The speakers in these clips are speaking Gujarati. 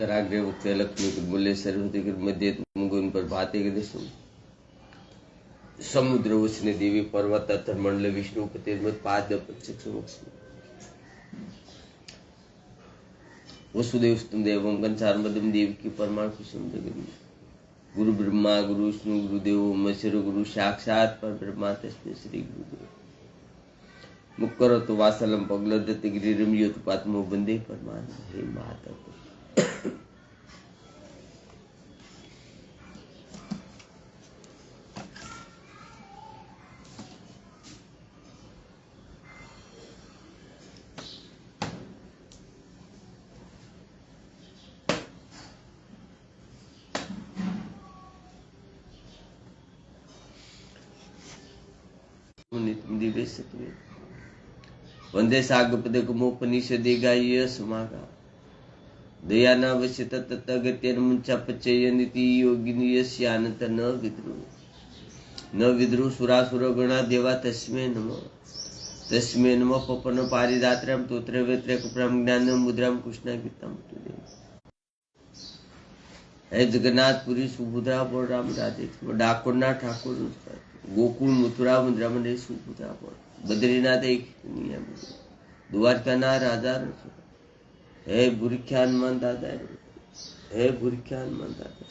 कराग्रे वक्ते लक्ष्मी मूल्य सरस्वती मध्य मुगुन पर भाते के देशों समुद्र उसने देवी पर्वत अथर मंडल विष्णु पति पाद वसुदेव स्तुम देवम कंसार मदम देव की परमाण कुसुम गुरु ब्रह्मा गुरु विष्णु गुरुदेव महेश्वर गुरु साक्षात पर ब्रह्मा तस्मै श्री गुरुदेव मुक्कर तो वासलम पगल दत्त गिरि रम्यो तो पात्मो बंदे परमान हे माता दिव्य सत्वे वंदे सागपद कुमोपनिषदे गाय समागा दयाना वश्य तत्तगत्यन मुंचा पचय नीति योगिनी यस्यानंत न विद्रु सुरासुर गणा देवा तस्मै नमः पपन पारिदात्रम तोत्र वेत्रक प्रम ज्ञान मुद्राम कृष्णा गीतम तुदे हे जगन्नाथपुरी सुभद्रा बलराम राधे डाकोरना ठाकुर गोकुल मथुरा वृंदावन सुभद्रा बद्रीनाथ एक द्वारका ना राजा हे बुरख्यान मन दादा हे बुरख्यान मन दादा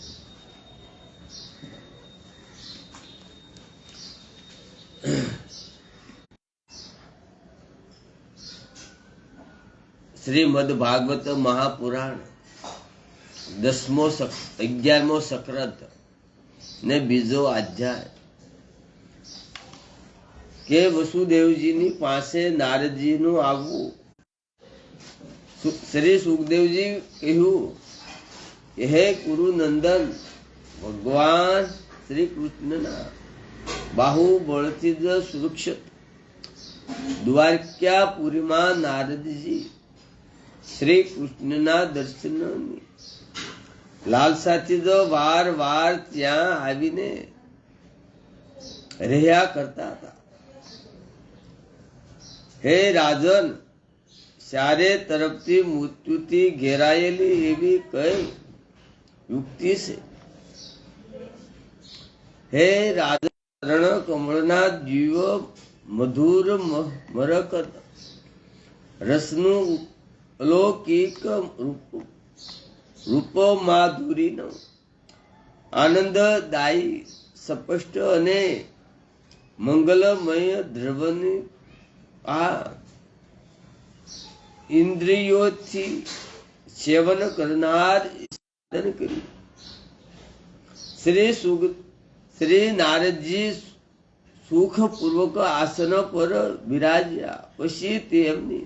श्रीमद् भागवत महापुराण 11મો સક્રત ને બીજો અધ્યાય કે વસુદેવજીની પાસે નારદજીનું આવવું. શ્રી સુખદેવજી કહ્યું હે કુરુનંદન ભગવાન શ્રી કૃષ્ણના બાહુબળથી જ સુરક્ષિત દ્વારકાપુરીમાં નારદજી શ્રી કૃષ્ણના દર્શનની લાલસાથી જ વાર વાર ત્યાં આવીને રહ્યા કરતા હતા. હે રાજન, ચારે તરફથી મૃત્યુથી ઘેરાયેલી એવી કઈ યુક્તિ છે? હે રાજન, રણ કમળના જીવ મધુર મરકત રસનું અલૌકિક રૂપ માધુરીનો આનંદદાયી સ્પષ્ટ અને મંગલમય દ્રવ્યની આ ઇન્દ્રિયોથી સેવન કરનાર કર્યું. શ્રી નારદજી સુખપૂર્વક આસન પર બિરાજ્યા પછી તેમની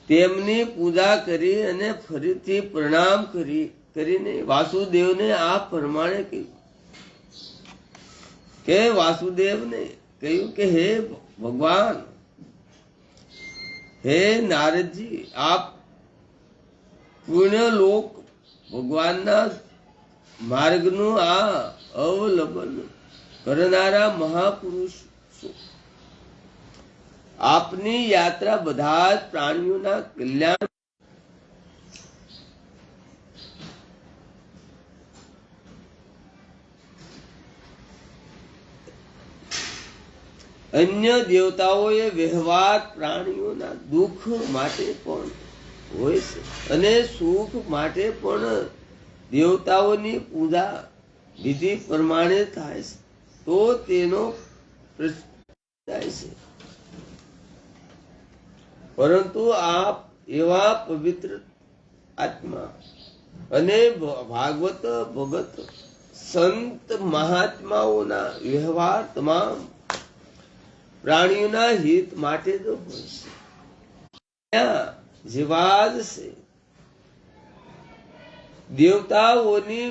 તેમની પૂજા કરી અને ફરીથી પ્રણામ કરીને વાસુદેવને આ પ્રમાણે કહ્યું કે વાસુદેવને કહ્યું કે હે ભગવાન, હે નારદજી, આપ પુણ્યલોક ભગવાનના માર્ગનું આ અવલંબન કરનારા મહાપુરુષ છો. આપની યાત્રા બધા જ પ્રાણીઓના કલ્યાણ અન્ય દેવતાઓએ વ્યવહાર પ્રાણીઓના દુઃખ માટે પણ હોય છે અને સુખ માટે પણ દેવતાઓની પૂજા વિધિ પ્રમાણે થાય છે તો તેનો થાય છે. પરંતુ આપ એવા પવિત્ર આત્મા અને ભાગવત ભગત સંત મહાત્માઓના વ્યવહાર તમામ પ્રાણીઓના હિત માટે જ હોય છે. જેવા જ છે દેવતાઓની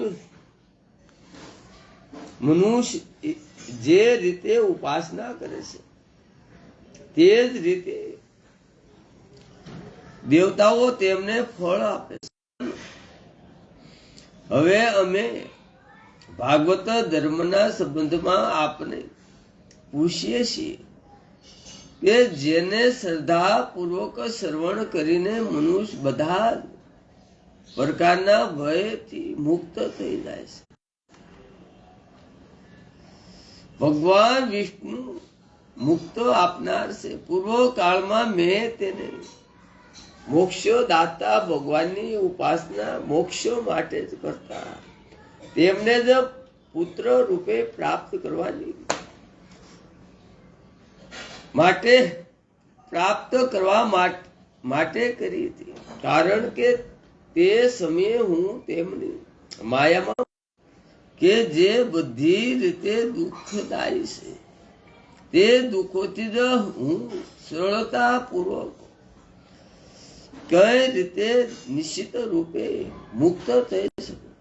મનુષ્ય જે રીતે ઉપાસના કરે છે તે જ રીતે દેવતાઓ તેમને ફળ આપે છે. હવે અમે ભાગવત ધર્મના સંબંધમાં આપને પૂછીએ છીએ કે જેને શ્રદ્ધા પૂર્વક શ્રવણ કરીને મનુષ્ય બધા પ્રકારના ભયથી મુક્ત થઈ જાય છે. ભગવાન વિષ્ણુ મુક્ત આપનાર છે. પૂર્વ કાળમાં મેં તેને મોક્ષ દાતા ભગવાનની ઉપાસના મોક્ષ માટે જ કરતા, તેમને જ પુત્ર રૂપે પ્રાપ્ત કરવાની માટે પ્રાપ્ત કરવા માટે કરી હતી. કારણ કે તે સમયે હું તેમની માયામાં કે જે બધી રીતે દુઃખદાયી છે તે દુઃખોથી જ હું સરળતા પૂર્વક કઈ રીતે નિશ્ચિત રૂપે મુક્ત થઈ શકું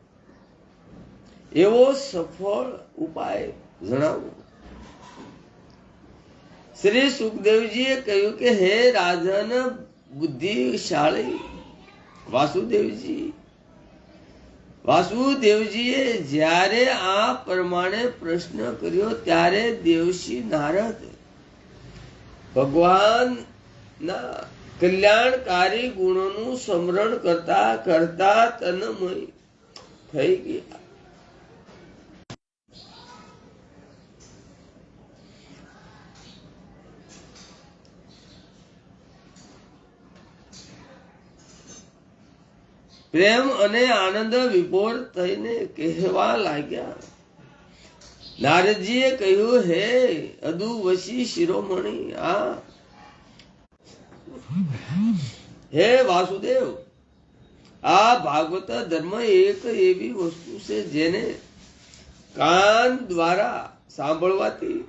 એવો સફળ ઉપાય જણાવો. શ્રી સુખદેવજીએ કહ્યું કે હે રાજન બુદ્ધિશાળી વાસુદેવજીએ જ્યારે આ પ્રમાણે પ્રશ્ન કર્યો ત્યારે દેવશી નારદ ભગવાનના કલ્યાણકારી ગુણોનું સ્મરણ કરતા કરતા તન્મય થઈ ગયા. પ્રેમ અને આનંદ વિભોર થઈને કહેવા લાગ્યા. નારદજીએ કહ્યું, હે અદુવશી શિરોમણી, હે વાસુદેવ, આ ભાગવત ધર્મ એક એવી વસ્તુ છે જેને કાન દ્વારા સાંભળવાથી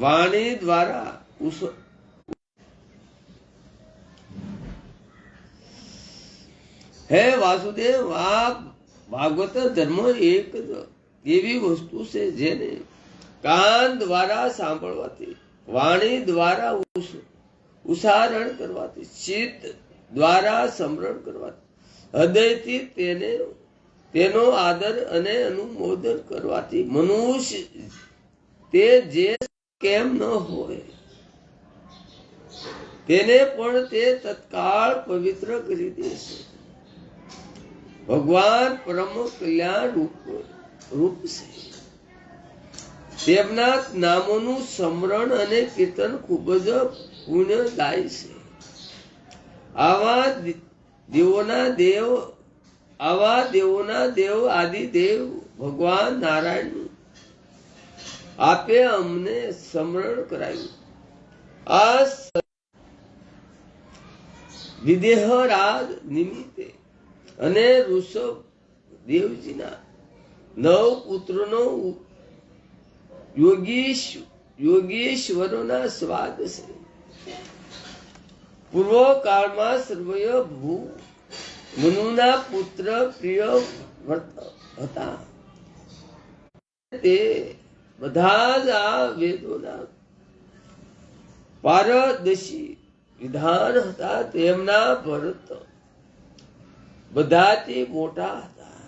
વાણી દ્વારા હે વાસુદેવ, આ ભાગવત ધર્મ એક એવી વસ્તુ છે જેને કાન દ્વારા સાંભળવાથી વાણી દ્વારા ઉચ્ચારણ કરવાથી ચિત્ત દ્વારા સ્મરણ કરવાથી હૃદયથી તેનો આદર અને અનુમોદન કરવાથી મનુષ્ય તે જે કેમ ન હોય તેને પણ તે તત્કાળ પવિત્ર કરી દેશે. ભગવાન પરમ કલ્યાણ રૂપ છે. તેમના નામોનું સ્મરણ અને કીર્તન ખૂબ જ પુણ્યદાયી છે. આવા દેવોના દેવ આદિદેવ ભગવાન નારાયણ આપે અમને સ્મરણ કરાયું. આ વિદેહરાજ નિમિત્તે અને ઋષભ દેવજીના 9 પુત્રોનો યોગીશ્વરોના સ્વાદ છે. પૂર્વ કાળમાં સર્વય ભૂ મનુના પુત્ર પ્રિય હતા. તે બધા જ આ વેદોના પારદર્શી વિધાન હતા. તેમના ભરત બધાથી મોટા હતા.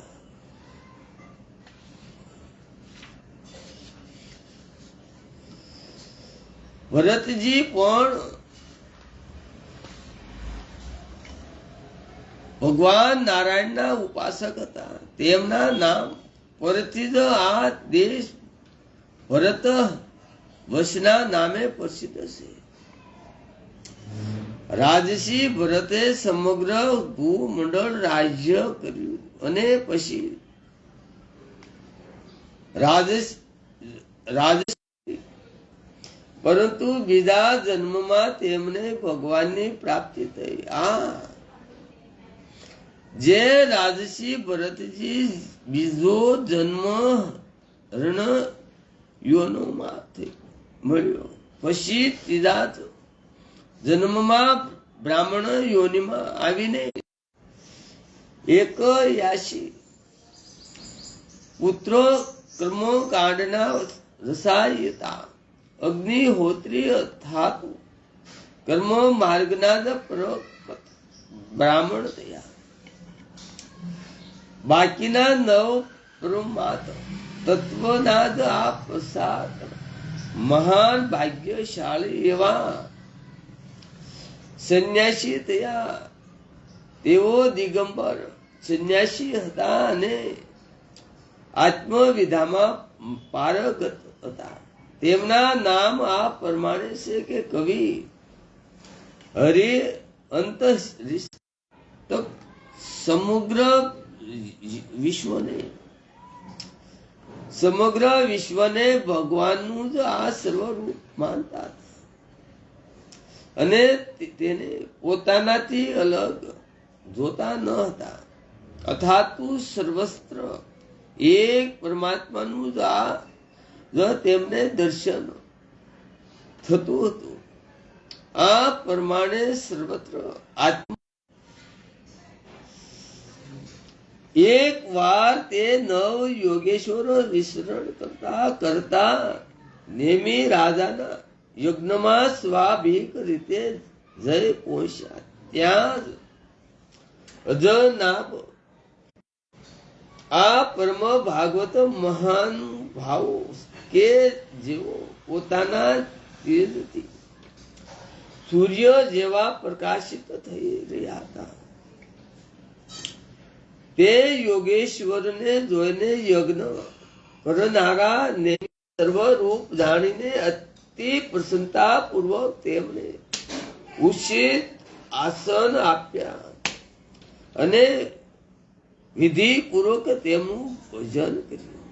ભરતજી પણ ભગવાન નારાયણના ઉપાસક હતા. તેમના નામ પરથી જ આ દેશ ભરત વંશના નામે પ્રસિદ્ધ છે. રાજસી ભરતે સમગ્ર ભૂમંડળ રાજ્ય કર્યું અને પછી પરંતુ બીજા જન્મમાં તેમને ભગવાનની પ્રાપ્તિ થઈ. જે રાજસી ભરતજી બીજો જન્મ રણ યોનોમાં મળ્યો. પછી ત્રીજા જન્મમાં બ્રાહ્મણ યોનિમાં આવીને 81 પુત્રો કર્મકાંડના રસાયતા અગ્નિહોત્રીય થાતુ કર્મ માર્ગના બ્રાહ્મણ થયા. બાકીના 9 પરમાત્મ તત્વના જ આ પ્રસાદ મહાન ભાગ્યશાળી એવા સંન્યાસી થયા. તેઓ દિગંબર સંન્યાસી હતા અને આત્મવિધામાં પારગત હતા. તેમના નામ આ પ્રમાણે છે કે કવિ હરિ અંત સમગ્ર વિશ્વને ભગવાનનું જ આ સર્વરૂપ માનતા અને તેને પોતાનાથી અલગ જોતા ન હતા. અથાતું સર્વસ્ત્ર એક પરમાત્માનું જ તેમને દર્શન થતું હતું. આ પ્રમાણે સર્વત્ર આત્મા એક વાર તે નવ યોગેશ્વર વિસરણ કરતા નેમી રાજાના યજ્ઞમાં સ્વાભાવિક રીતે જય પહોંચ્યા. ત્યાં અજનાભ આ પરમ ભાગવત મહાન ભાવો કે જેઓ પોતાના તેજથી સૂર્ય જેવા પ્રકાશિત થઈ રહ્યા હતા, તે યોગેશ્વરને જોઈને યજ્ઞ કરનારા ને સર્વરૂપ જાણીને અતિ પ્રસન્નતા પૂર્વક તેમને ઉચિત આસન આપ્યા અને વિધિ પૂર્વક તેમનું ભોજન કર્યું.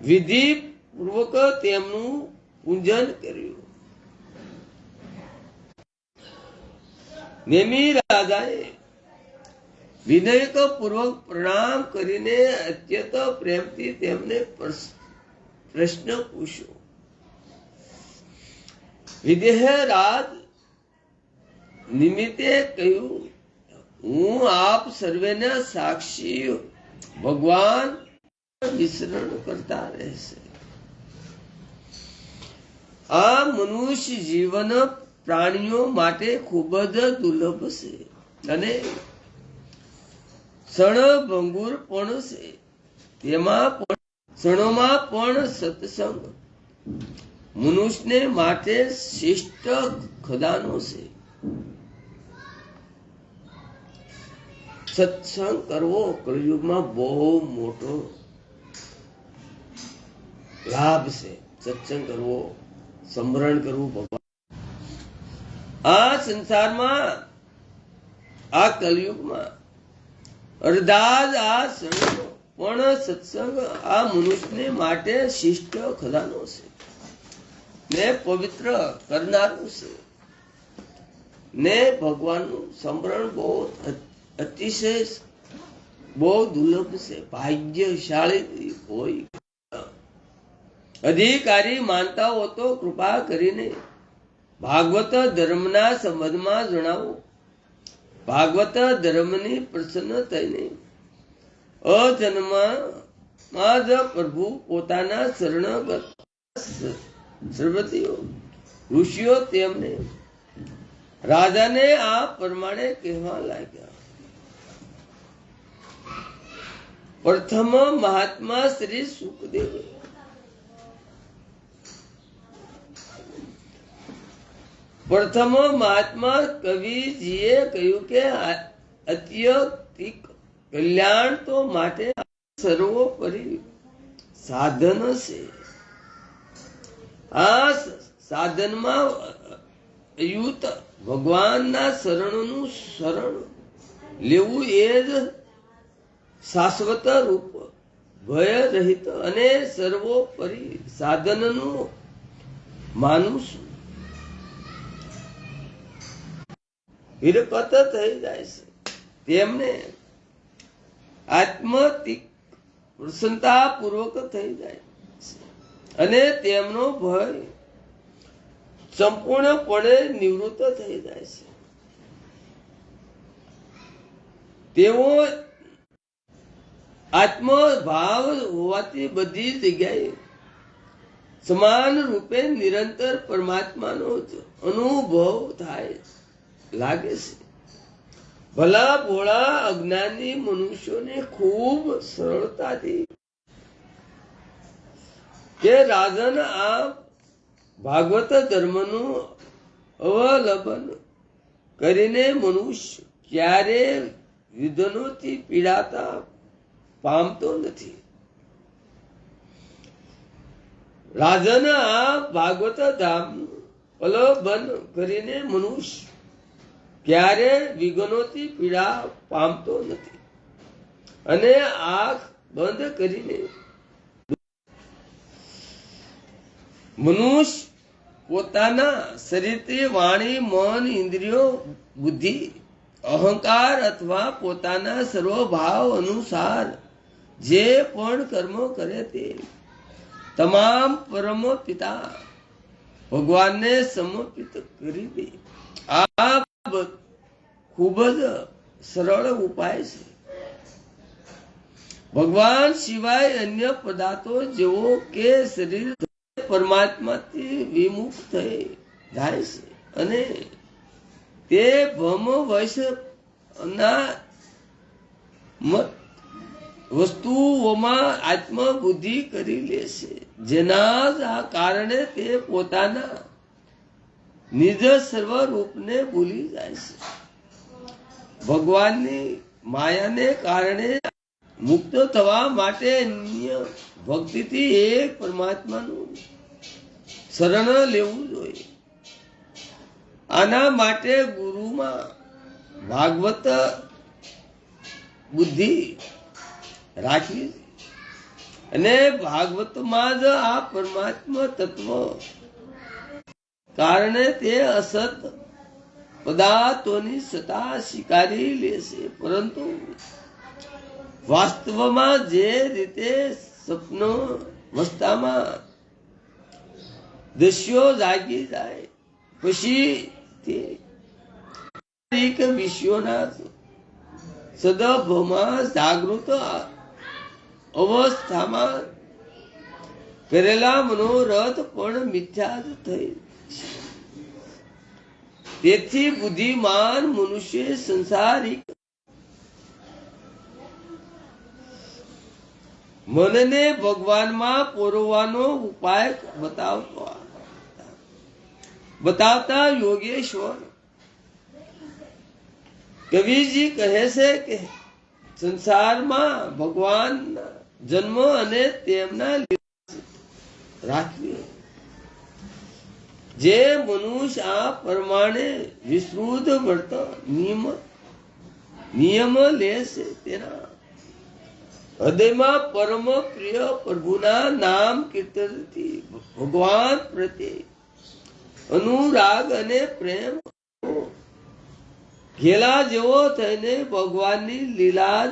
વિધિ પૂર્વક તેમનું પૂજન કર્યું. નેમી રાજાએ વિનયક પૂર્વક પ્રણામ કરીને અત્યંત પ્રેમથી તેમને પ્રશ્ન પૂછ્યો. વિદેહ રાજ નિમિત્તે કહ્યું, હું આપ સર્વેના સાક્ષી ભગવાન વિસરણ કરતા રહેશે. આ મનુષ્ય જીવન પ્રાણીઓ માટે ખૂબ જ દુર્લભ છે અને ક્ષણભંગુર પણ છે. તેમાં પણ ક્ષણોમાં પણ સત્સંગ મનુષ્યને માટે શ્રેષ્ઠ ખજાનો છે. સત્સંગ કરવો કળિયુગમાં બહુ મોટો લાભ છે. સત્સંગ કરવો, સ્મરણ કરવું ભગવાન. આ સંસારમાં આ કલયુગમાં અર્ધા જ આ ક્ષણો પણ સત્સંગ આ મનુષ્યને માટે શિષ્ટ ખજાનો છે ને પવિત્ર કરનારું છે ને ભગવાનનું સ્મરણ બહુ અતિશય બહુ દુર્લભ છે. ભાગ્યશાળી હોય અધિકારી માનતા હો તો કૃપા કરીને ભાગવત ધર્મના સંબંધમાં જણાવો. ભાગવત ધર્મની પ્રસન્ન થઈને અજન્મમાં જ પ્રભુ પોતાના શરણગત સર્વતીઓ ઋષિઓ તેમને રાજાને આ પ્રમાણે કહેવા લાગ્યા. પ્રથમ મહાત્મા શ્રી સુખદેવ પ્રથમ મહાત્મા કવિજીએ કહ્યું કે અત્યંતિક કલ્યાણ તો માટે સર્વોપરી સાધન છે. આ સાધનમાં યુત ભગવાનના શરણનું શરણ લેવું એ જ શાશ્વત રૂપ ભય રહિત અને સર્વોપરી સાધનનું માનું છું. વિરપત થઈ જાય છે. તેમને આત્મતિક પ્રસન્નતા પૂર્વક થઈ જાય છે અને તેમનો ભય સંપૂર્ણપણે નિવૃત્ત થઈ જાય છે. તેઓ આત્મભાવ હોવાથી બધી જગ્યાએ સમાન રૂપે નિરંતર પરમાત્માનો જ અનુભવ થાય લાગે છે. ભલા ભોળા અજ્ઞાની મનુષ્યોને ખૂબ સરળતાથી કે રાજન આ ભાગવત ધર્મનું અવલંબન કરીને મનુષ્ય ક્યારે વિઘ્નોથી પીડાતા પામતો નથી. રાજન આ ભાગવત ધામનું અવલંબન કરીને મનુષ્ય ક્યારે વિઘ્નોથી પીડા પામતો નથી. અને આંખ બંધ કરીને મનુષ્ય પોતાના શરીરથી વાણી, મન, ઇન્દ્રિયો, બુદ્ધિ, અહંકાર અથવા પોતાના સર્વભાવ અનુસાર જે પણ કર્મ કરે તે તમામ પરમ પિતા ભગવાનને સમર્પિત કરી દે. આ ખૂબ જ સરળ ઉપાય છે. ભગવાન સિવાય અન્ય પદાર્થો જેવો કે શરીર પરમાત્માથી વિમુખ થઈ જાય છે અને તે ભ્રમવશના વસ્તુઓમાં આત્મબુદ્ધિ કરી લે છે, જેના કારણે તે પોતાના નિજ સર્વરૂપને ભૂલી જાય છે. ભગવાનની માયાને કારણે મુક્ત થવા માટે અન્ય ભક્તિથી એક પરમાત્માનું શરણ લેવું જોઈએ. આના માટે ગુરુમાં ભાગવત બુદ્ધિ રાખવી અને ભાગવતમાં જ આ પરમાત્મા તત્વ કારણે તે અસત પદાર્થોની સત્તા સ્વીકારી લેશે. પરંતુ વાસ્તવમાં જે રીતે સપનો અવસ્થામાં દ્રશ્યો જાગી જાય પછી તે વિશ્વના સદભાવમાં જાગૃત અવસ્થામાં કરેલા મનોરથ પણ મિથ્યા જ થઈ. તેથી બુદ્ધિમાન મનુષ્ય સંસારિક મનને ભગવાનમાં પોરવાનો ઉપાય બતાવતા યોગેશ્વર કવિજી કહે છે કે સંસારમાં ભગવાનના જન્મ અને તેમના રાખવી. જે મનુષ્ય આ પ્રમાણે વિસ્તૃત વર્તન નિયમ લેશે તેના હૃદયમાં પરમ પ્રિય પ્રભુના નામ કીર્તનથી ભગવાન પ્રત્યે અનુરાગ અને પ્રેમ ઘેલા જેવો થઈને ભગવાનની લીલા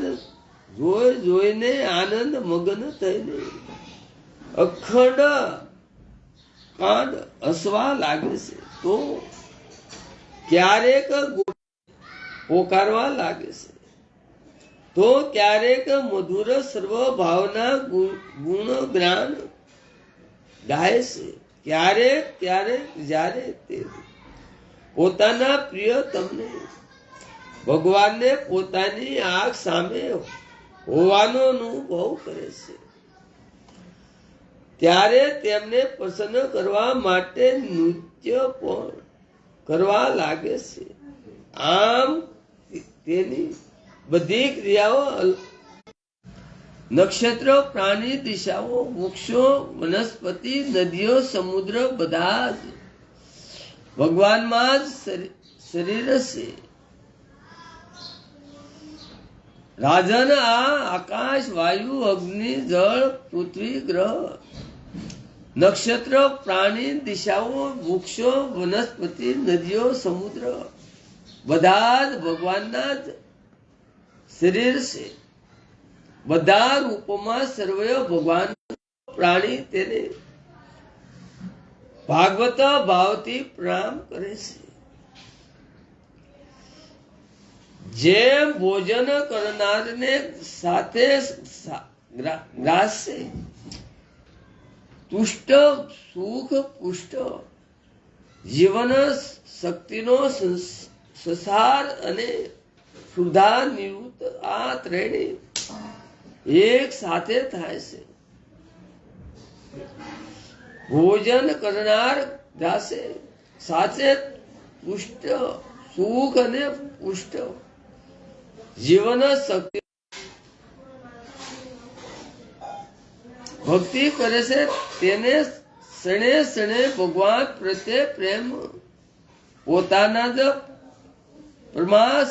જોઈને આનંદ મગ્ન થઈને અખંડ કાંડ હસવા લાગે છે. તો ક્યારેક પોકારવા લાગે છે, તો ક્યારેક મધુર સર્વ ભાવના ગુણ જ્ઞાન ગાય છે. ક્યારેક જ્યારે તે પોતાના પ્રિય તમને ભગવાનને પોતાની આંખ સામે હોવાનો અનુભવ કરે છે, ત્યારે તેમને પ્રસન્ન કરવા માટે નૃત્ય પણ કરવા લાગે છે. આમ તેની બધી ક્રિયાઓ નક્ષત્ર, પ્રાણી, દિશાઓ, વૃક્ષો, વનસ્પતિ, નદીઓ, સમુદ્ર બધા જ ભગવાનમાં જ શરીર છે. રાજન આ આકાશ, વાયુ, અગ્નિ, જળ, પૃથ્વી, ગ્રહ, નક્ષત્ર, પ્રાણી, દિશાઓ, વૃક્ષો, વનસ્પતિ, નદીઓ, સમુદ્ર બધા જ ભગવાનના જ શરીર છે. બધા રૂપોમાં સર્વે ભગવાન પ્રાણી તેને ભાગવત ભાવથી પ્રણામ કરે છે. જેમ ભોજન કરનારને સાથે ગ્રાસે તુષ્ટ સુખ પુષ્ટ જીવન શક્તિનો સંસાર અને સુધા નિવૃત્ત આ ત્રણે એક સાથે થાય છે. ભોજન કરનાર જાશે સાચે પુષ્ટ સુખ અને પુષ્ટ જીવન શક્તિ. ભક્તિ કરે છે તેને ક્ષણે ક્ષણે ભગવાન પ્રત્યે પ્રેમ, પોતાના જ પરમાસ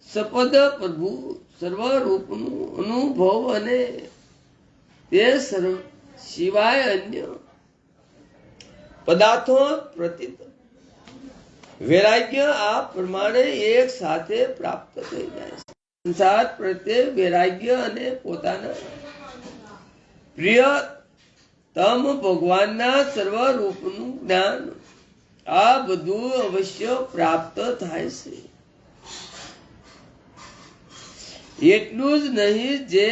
સપદ પ્રભુ સર્વરૂપનું અનુભવ અને તે સિવાય અન્ય પદાર્થો પ્રતિ વૈરાગ્ય આ પ્રમાણે એક સાથે પ્રાપ્ત થઈ જાય છે. સંસાર પ્રત્યે વૈરાગ્ય અને પોતાના પ્રિયતમ ભગવાનના સર્વરૂપનું જ્ઞાન, આ બધું અવશ્ય પ્રાપ્ત થાય છે. એટલું જ નહીં, જે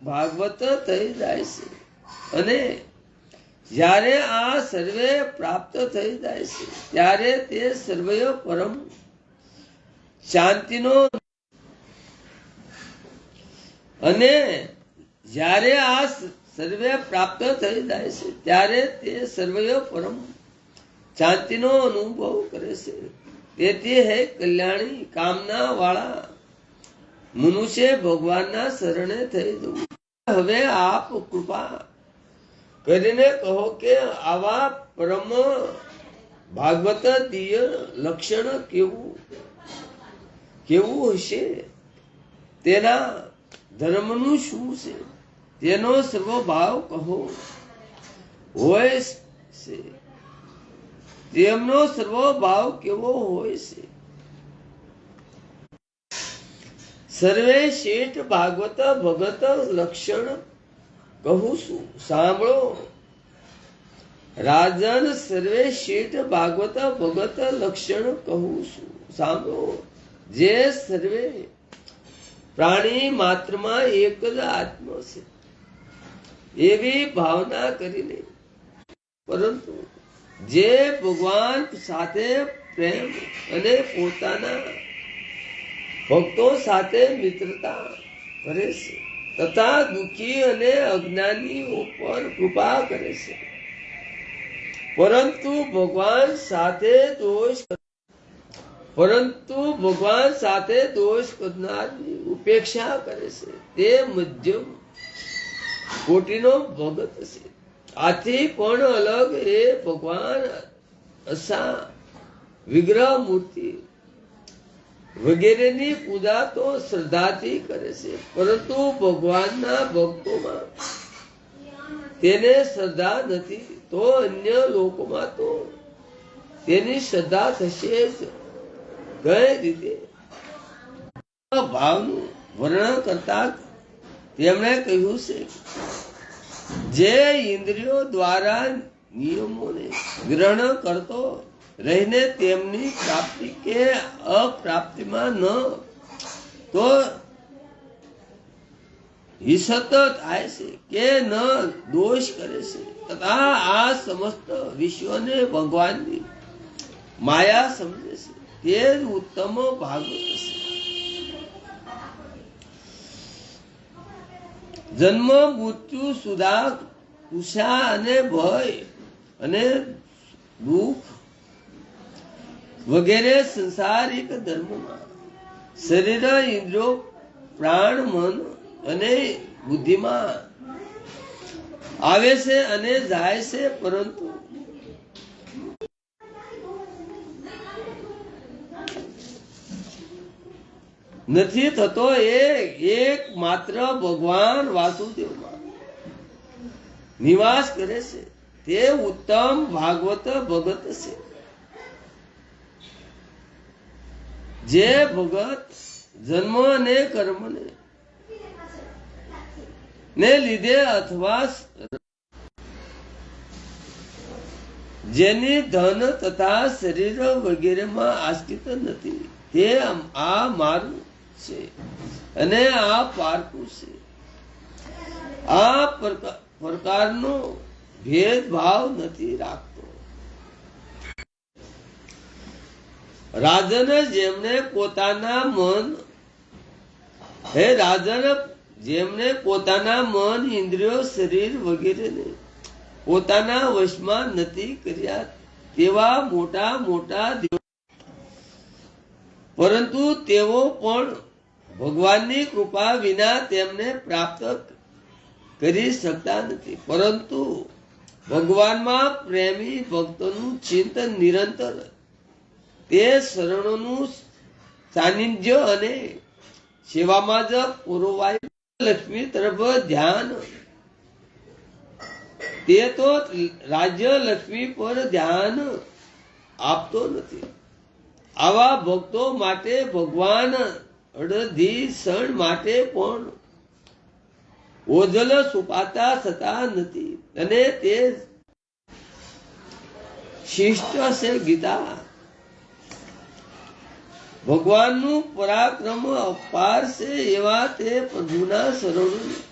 ભાગવત થઈ જાય છે અને જ્યારે આ સર્વે પ્રાપ્ત થઈ જાય છે ત્યારે તે સર્વે પરમ શાંતિનો, અને જ્યારે આ સર્વે પ્રાપ્ત થઈ જાય છે ત્યારે તે સર્વે પરમ શાંતિનો અનુભવ કરે છે. તેથી હે કલ્યાણી કામના વાળા મનુષ્ય ભગવાનના શરણે થઈ જવું. હવે આપ કૃપા કરીને કહો કે આવા પરમ ભાગવત દિવ્ય લક્ષણ કેવું હશે, તેના ધર્મનું શું છે, તેનો સ્વભાવ કહો. હોય છે તેમનો સ્વભાવ કેવો હોય છે? સર્વે શેઠ ભાગવત ભગત લક્ષણ કહું છું, સાંભળો. રાજન સર્વે શેઠ ભાગવત ભગત લક્ષણ કહું છું, સાંભળો. જે સર્વે પ્રાણી માત્રમાં એક જ આત્મા છે એવી ભાવના કરીને, પરંતુ જે ભગવાન સાથે પ્રેમ અને પોતાના ભક્તો સાથે મિત્રતા કરે છે તથા દુઃખી અને અજ્ઞાની ઉપર કૃપા કરે છે, પરંતુ ભગવાન સાથે દોષ કરનારની ઉપેક્ષા કરે છે, તે મધ્યમ કોટીનો ભગત છે. આથી પણ અલગ એ ભગવાન અસા વિગ્રહ મૂર્તિ વગેરેની પૂજા તો શ્રદ્ધાથી કરે છે, પરંતુ ભગવાનના ભક્તોમાં તેને શ્રદ્ધા નથી, તો અન્ય લોકોમાં તો તેની શ્રદ્ધા થશે જ. કઈ રીતે ભાવનું વર્ણન કરતા તેમણે કહ્યું છે, જે ઇન્દ્રિયો દ્વારા નિયમોને ગ્રહણ કરતો રહીને તેમની પ્રાપ્તિ કે અપ્રાપ્તિમાં ન તો હિસત થાય છે કે ન દોષ કરે છે, તથા આ સમસ્ત વિશ્વને ભગવાનની માયા સમજે છે, તે જ ઉત્તમ ભાગવત છે. જન્મ મૃત્યુ સુધા કુશા અને ભય અને દુઃખ વગેરે સંસારિક ધર્મમાં શરીર ઇન્દ્રિયો પ્રાણ મન અને બુદ્ધિમાં આવે છે અને જાય છે, પરંતુ નથી થતો એ એક માત્ર ભગવાન વાસુદેવમાં નિવાસ કરે છે, તે ઉત્તમ ભાગવત ભગત છે. જે ભગત જન્મ અને કર્મને ને લીધે અથવા જેની ધન તથા શરીર વગેરેમાં આશ્રિત નથી, તે આ મારું છે અને આ પારકું છે. આ પ્રકારનો ભેદભાવ નથી રાખતો. રાજન જેમને પોતાના મન જેમને પોતાના મન ઇન્દ્રિયો શરીર વગેરેને પોતાના વશમાં નથી કર્યા તેવા મોટા મોટા દેવો, પરંતુ તેઓ પણ ભગવાનની કૃપા વિના તેમને પ્રાપ્ત કરી શકતા નથી. પરંતુ ભગવાનમાં પ્રેમી ભક્તોનું ચિંતન નિરંતર, તે શરણોનું સાનિધ્ય અને સેવામાં જ પુરવાય લક્ષ્મી તરફ ધ્યાન, તે તો રાજ્ય લક્ષ્મી પર ધ્યાન આપતો નથી. આવા ભક્તો માટે ભગવાન અડધી ક્ષણ માટે પણ ઓજલ સુપાતા થતા નથી. અને તે શિષ્ટ છે ગીતા. ભગવાનનું પરાક્રમ અપાર છે એવા તે પ્રભુના શરણોની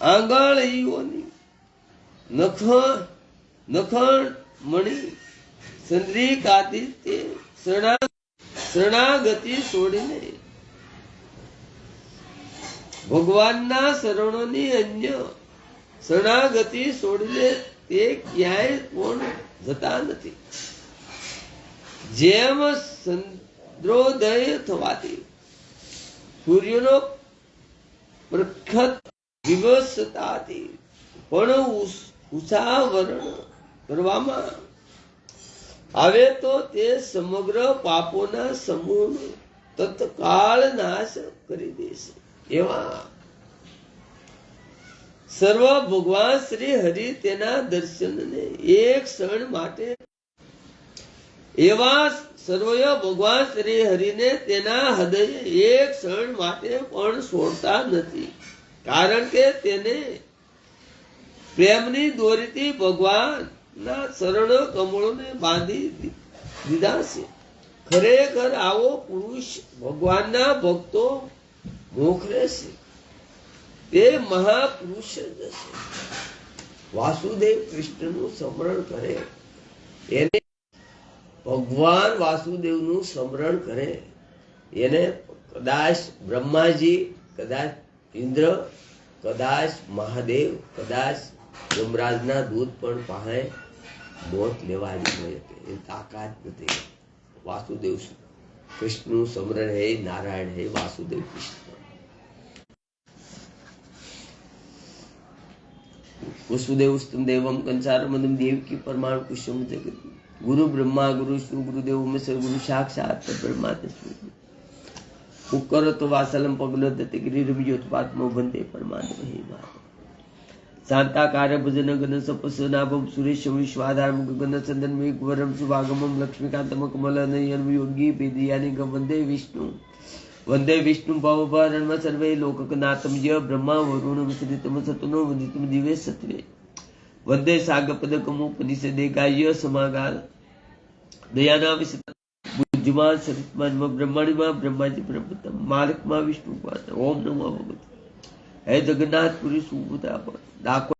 આંગળીઓની નખણ મણી ચંદ્રિકાથી તે શરણાગતિ છોડીને ભગવાનના શરણોની અન્ય શરણાગતિ છોડીને તે ક્યાંય પણ જતા નથી. જેમ ચંદ્રોદય થવાથી સૂર્યનો પ્રખત દિવસતાથી પણ ઉષાવરણ કરવામાં આવે તો તે સમગ્ર પાપોના સમૂહનો તત્કાળ નાશ કરી દેશે. એવા સર્વ ભગવાન શ્રી હરિ તેના દર્શનને એક ક્ષણ માટે, એવા સર્વય ભગવાન શ્રી હરિને તેના હૃદય એક ક્ષણ માટે પણ છોડતા નથી. કારણ કે તેને પ્રેમની દોરીથી ભગવાનના શરણ કમળોને બાંધી દીધા છે. ખરેખર આવો પુરુષ ભગવાનના ભક્તો મોખરે છે. તે મહાપુરુષ જ છે. વાસુદેવ કૃષ્ણનું સ્મરણ કરે, એને ભગવાન વાસુદેવનું સ્મરણ કરે, એને કદાચ બ્રહ્માજી, કદાચ ઇન્દ્ર, કદાચ મહાદેવ, કદાચ યમરાજના દૂત પણ પાસે મોત લેવાની હોય કે એ તાકાત નથી. વાસુદેવ કૃષ્ણનું સ્મરણ હે નારાયણ હે વાસુદેવ કૃષ્ણ. વસુદેવસ્તમ દેવમ કંસારમદમ દેવકી પરમાણુ કુસુમ જગત ગુરુ બ્રહ્મા ગુરુ વિષ્ણુ ગુરુદેવ મહેશ્વર ગુરુ સાક્ષાત બ્રહ્મા તસ્મૈ ઉપકરતો વાસલમ પગનદતિ ગિરિરમયોત્પાત્મો વંદે પરમાત્મા શાંતાકાર ભજન ગણ સપસનાભમ સુરેશ વિશ્વાધારમ ગગન ચંદન મેઘવરમ શુભાગમમ લક્ષ્મીકાંતમ કમલનયન યોગી પેદિયાનિ વંદે વિષ્ણુ ભવભરણ સર્વે લોકનાથમ ય બ્રહ્મા વરુણ વિસૃતમ સતનો વંદિતમ દિવે સત્વે વંદે સાગપદકમોપનિષદે ગાય સમાગાર દયાના વિષ બુદ્ધિમાન સરિતમાન બ્રહ્માણીમાં બ્રહ્માજી બ્રહ્મતમ માલિકમાં વિષ્ણુ ઓમ નમો ભગવતે હે જગન્નાથપુરી સુભુતા ડાકોર